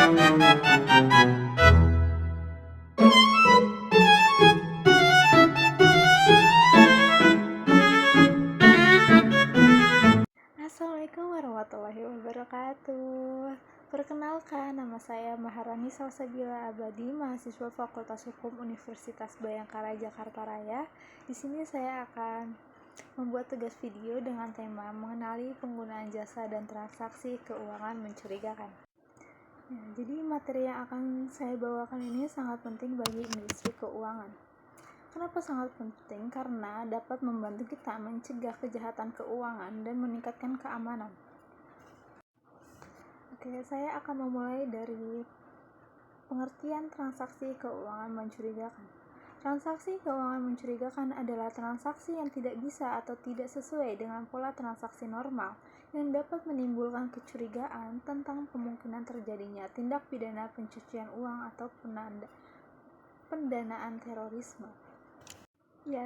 Assalamualaikum warahmatullahi wabarakatuh. Perkenalkan, nama saya Maharani Salsabila Abadi, mahasiswa Fakultas Hukum Universitas Bhayangkara Jakarta Raya. Di sini saya akan membuat tugas video dengan tema mengenali penggunaan jasa dan transaksi keuangan mencurigakan. Jadi materi yang akan saya bawakan ini sangat penting bagi industri keuangan. Kenapa sangat penting? Karena dapat membantu kita mencegah kejahatan keuangan dan meningkatkan keamanan. Saya akan memulai dari pengertian transaksi keuangan mencurigakan. Transaksi keuangan mencurigakan adalah transaksi yang tidak bisa atau tidak sesuai dengan pola transaksi normal yang dapat menimbulkan kecurigaan tentang kemungkinan terjadinya tindak pidana pencucian uang atau pendanaan terorisme.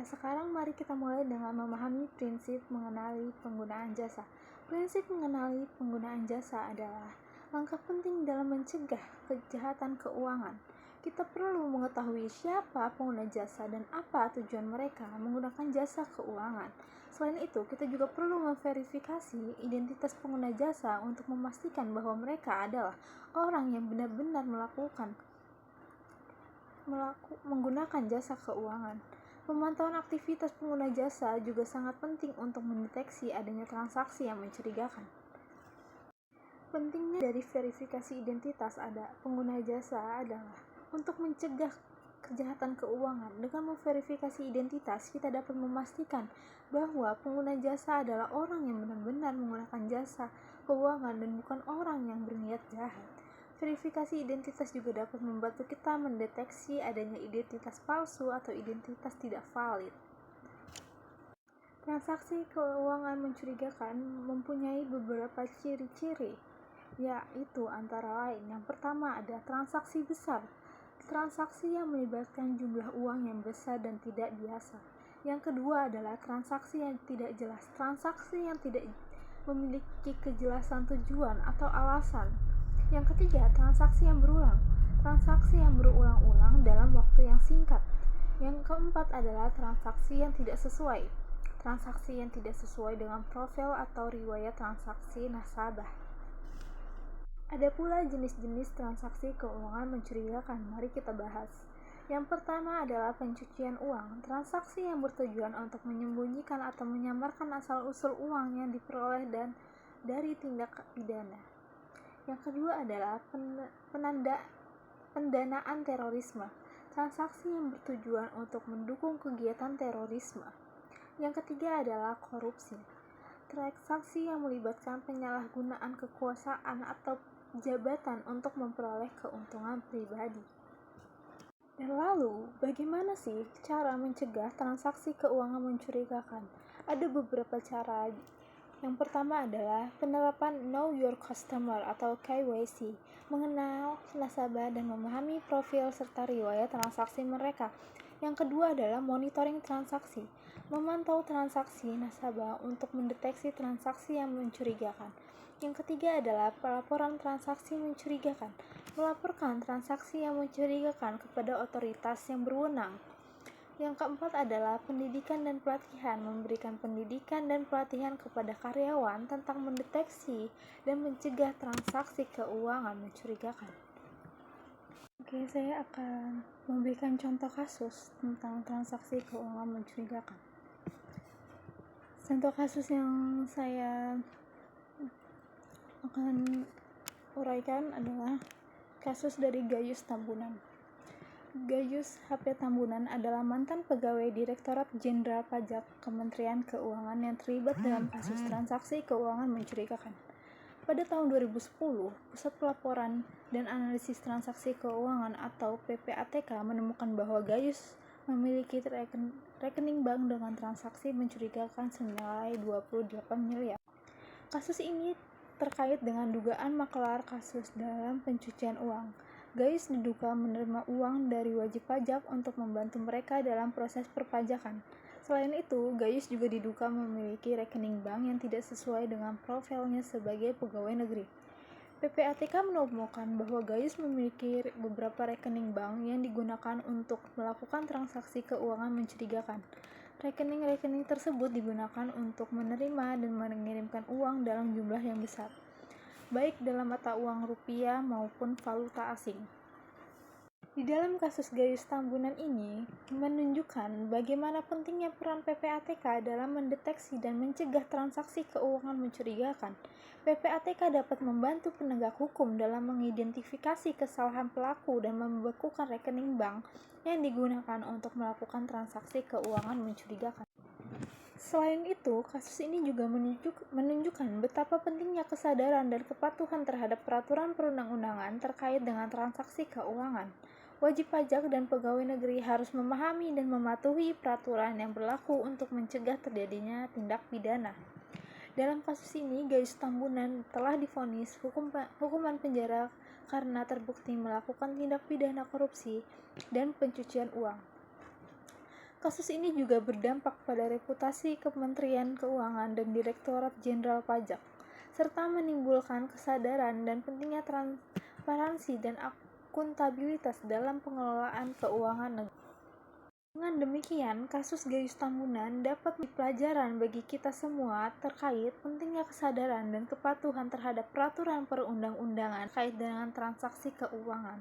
Sekarang mari kita mulai dengan memahami prinsip mengenali penggunaan jasa. Prinsip mengenali penggunaan jasa adalah langkah penting dalam mencegah kejahatan keuangan. Kita perlu mengetahui siapa pengguna jasa dan apa tujuan mereka menggunakan jasa keuangan. Selain itu, kita juga perlu memverifikasi identitas pengguna jasa untuk memastikan bahwa mereka adalah orang yang benar-benar menggunakan jasa keuangan. Pemantauan aktivitas pengguna jasa juga sangat penting untuk mendeteksi adanya transaksi yang mencurigakan. Pentingnya dari verifikasi identitas pengguna jasa adalah untuk mencegah kejahatan keuangan. Dengan memverifikasi identitas, kita dapat memastikan bahwa pengguna jasa adalah orang yang benar-benar menggunakan jasa keuangan dan bukan orang yang berniat jahat. Verifikasi identitas juga dapat membantu kita mendeteksi adanya identitas palsu atau identitas tidak valid. Transaksi keuangan mencurigakan mempunyai beberapa ciri-ciri, yaitu antara lain yang pertama ada transaksi besar, transaksi yang melibatkan jumlah uang yang besar dan tidak biasa. Yang kedua adalah transaksi yang tidak jelas, transaksi yang tidak memiliki kejelasan tujuan atau alasan. Yang ketiga, transaksi yang berulang, transaksi yang berulang-ulang dalam waktu yang singkat. Yang keempat adalah transaksi yang tidak sesuai, transaksi yang tidak sesuai dengan profil atau riwayat transaksi nasabah. Ada pula jenis-jenis transaksi keuangan mencurigakan, mari kita bahas. Yang pertama adalah pencucian uang, transaksi yang bertujuan untuk menyembunyikan atau menyamarkan asal-usul uang yang diperoleh dari tindak pidana. Yang kedua adalah pendanaan terorisme, transaksi yang bertujuan untuk mendukung kegiatan terorisme. Yang ketiga adalah korupsi, transaksi yang melibatkan penyalahgunaan kekuasaan atau jabatan untuk memperoleh keuntungan pribadi. Dan lalu, bagaimana sih cara mencegah transaksi keuangan mencurigakan? Ada beberapa cara. Yang pertama adalah penerapan Know Your Customer atau KYC, mengenal nasabah dan memahami profil serta riwayat transaksi mereka. Yang kedua adalah monitoring transaksi, memantau transaksi nasabah untuk mendeteksi transaksi yang mencurigakan. Yang ketiga adalah pelaporan transaksi mencurigakan, melaporkan transaksi yang mencurigakan kepada otoritas yang berwenang. Yang keempat adalah pendidikan dan pelatihan, memberikan pendidikan dan pelatihan kepada karyawan tentang mendeteksi dan mencegah transaksi keuangan mencurigakan. Saya akan memberikan contoh kasus tentang transaksi keuangan mencurigakan. Contoh kasus yang saya akan uraikan adalah kasus dari Gayus Tambunan. Gayus HP Tambunan adalah mantan pegawai Direktorat Jenderal Pajak Kementerian Keuangan yang terlibat dalam kasus transaksi keuangan mencurigakan. Pada tahun 2010, Pusat Pelaporan dan Analisis Transaksi Keuangan atau PPATK menemukan bahwa Gayus memiliki rekening bank dengan transaksi mencurigakan senilai 28 miliar. Kasus ini terkait dengan dugaan maklar kasus dalam pencucian uang. Gayus diduga menerima uang dari wajib pajak untuk membantu mereka dalam proses perpajakan. Selain itu, Gayus juga diduga memiliki rekening bank yang tidak sesuai dengan profilnya sebagai pegawai negeri. PPATK menemukan bahwa Gayus memiliki beberapa rekening bank yang digunakan untuk melakukan transaksi keuangan mencurigakan. Rekening-rekening tersebut digunakan untuk menerima dan mengirimkan uang dalam jumlah yang besar, baik dalam mata uang rupiah maupun valuta asing. Di dalam kasus Gayus Tambunan ini menunjukkan bagaimana pentingnya peran PPATK dalam mendeteksi dan mencegah transaksi keuangan mencurigakan. PPATK dapat membantu penegak hukum dalam mengidentifikasi kesalahan pelaku dan membekukan rekening bank yang digunakan untuk melakukan transaksi keuangan mencurigakan. Selain itu, kasus ini juga menunjukkan betapa pentingnya kesadaran dan kepatuhan terhadap peraturan perundang-undangan terkait dengan transaksi keuangan. Wajib pajak dan pegawai negeri harus memahami dan mematuhi peraturan yang berlaku untuk mencegah terjadinya tindak pidana. Dalam kasus ini, Gayus Tambunan telah divonis hukuman penjara karena terbukti melakukan tindak pidana korupsi dan pencucian uang. Kasus ini juga berdampak pada reputasi Kementerian Keuangan dan Direktorat Jenderal Pajak, serta menimbulkan kesadaran dan pentingnya transparansi dan akuntabilitas dalam pengelolaan keuangan negara. Dengan demikian, kasus Gayus Tambunan dapat menjadi pelajaran bagi kita semua terkait pentingnya kesadaran dan kepatuhan terhadap peraturan perundang-undangan terkait dengan transaksi keuangan,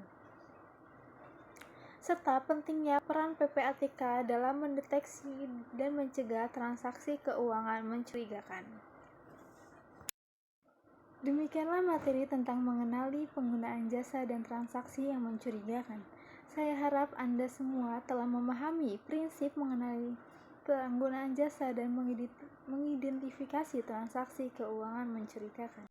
serta pentingnya peran PPATK dalam mendeteksi dan mencegah transaksi keuangan mencurigakan. Demikianlah materi tentang mengenali penggunaan jasa dan transaksi yang mencurigakan. Saya harap Anda semua telah memahami prinsip mengenai penggunaan jasa dan mengidentifikasi transaksi keuangan mencurigakan.